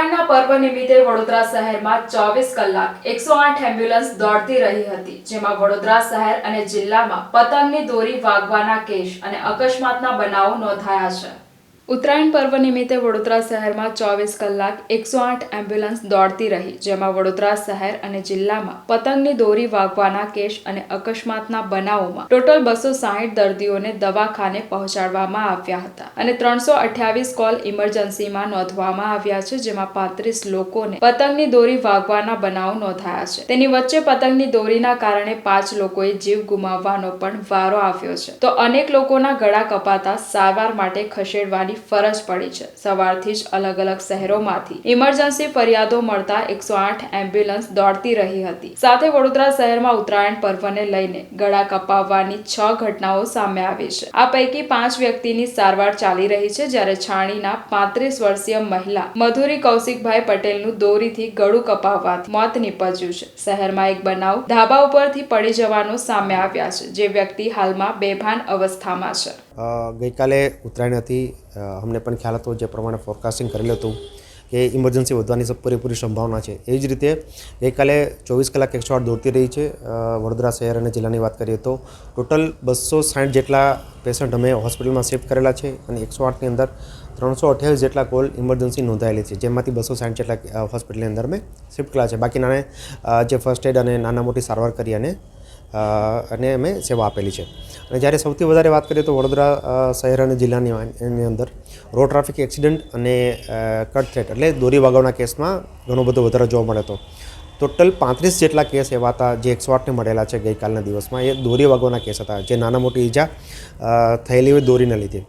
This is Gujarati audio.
ઉત્તરાયણના પર્વ નિમિત્તે વડોદરા શહેરમાં 24 કલાક 108 એમ્બ્યુલન્સ દોડતી રહી હતી, જેમાં વડોદરા શહેર અને જિલ્લામાં પતંગની દોરી વાગવાના કેસ અને અકસ્માતના બનાવો નોંધાયા છે। ઉત્તરાયણ પર્વ નિમિત્તે વડોદરા શહેરમાં 24 કલાક 108 એમ્બ્યુલન્સ દોડતી રહી, જેમાં વડોદરા શહેર અને જિલ્લામાં પતંગની દોરી વાગવાના કેસ અને અકસ્માતના બનાવોમાં ટોટલ 260 દર્દીઓને દવાખાને પહોંચાડવામાં આવ્યા હતા અને 328 કોલ ઇમરજન્સીમાં નોંધવામાં આવ્યા છે, જેમાં 35 લોકોને પતંગની દોરી વાગવાના બનાવો નોંધાયા છે। તેની વચ્ચે પતંગની દોરીના કારણે 5 લોકોએ જીવ ગુમાવવાનો પણ વારો આવ્યો છે, તો અનેક લોકોના ગળા કપાતા સારવાર માટે ખસેડવાની ફરજ પડી છે। સવારથી જ અલગ અલગ શહેરોમાંથી ઇમરજન્સી ફરિયાદો મળતા 108 એમ્બ્યુલન્સ દોડતી રહી હતી। સાથે વડોદરા શહેરમાં ઉત્તરાયણ પર્વને લઈને ગળા કપાવવાની 6 ઘટનાઓ સામે આવી છે। આ પૈકી 5 વ્યક્તિની સારવાર ચાલી રહી છે, જ્યારે છાણીના 35 વર્ષીય મહિલા મધુરી કૌશિકભાઈ પટેલનું દોરીથી ગળું કપાવવાથી મોત નીપજ્યું છે। શહેરમાં એક બનાવ ધાબા ઉપરથી પડી જવાનો સામે આવ્યા છે, જે વ્યક્તિ હાલમાં બેભાન અવસ્થામાં છે। ગઈકાલે ઉત્તરાયણ હતી, અમને પણ ખ્યાલ હતો જે પ્રમાણે ફોરકાસ્ટિંગ કરેલું હતું કે ઇમરજન્સી વધવાની પૂરેપૂરી સંભાવના છે। એ જ રીતે ગઈકાલે 24 કલાક 108 દોડતી રહી છે। વડોદરા શહેર અને જિલ્લાની વાત કરીએ તો ટોટલ 260 જેટલા પેશન્ટ અમે હોસ્પિટલમાં શિફ્ટ કરેલા છે અને 108ની અંદર 328 જેટલા કોલ ઇમરજન્સી નોંધાયેલી છે, જેમાંથી 260 જેટલા હોસ્પિટલની અંદર અમે શિફ્ટ કરેલા છે। બાકીનાને જે ફર્સ્ટ એડ અને નાના મોટી સારવાર કરી અને અમે સેવા આપેલી છે। અને જ્યારે સૌથી વધારે વાત કરીએ તો વડોદરા શહેર અને જિલ્લાની એની અંદર રોડ ટ્રાફિક એક્સિડન્ટ અને કટ થ્રેટ એટલે દોરી વાગવાના કેસમાં ઘણો બધો વધારો જોવા મળે હતો। ટોટલ 35 જેટલા કેસ એવા હતા જે 108ને મળેલા છે ગઈકાલના દિવસમાં, એ દોરી વાગવાના કેસ હતા, જે નાના મોટી ઈજા થયેલી હોય દોરીના લીધે।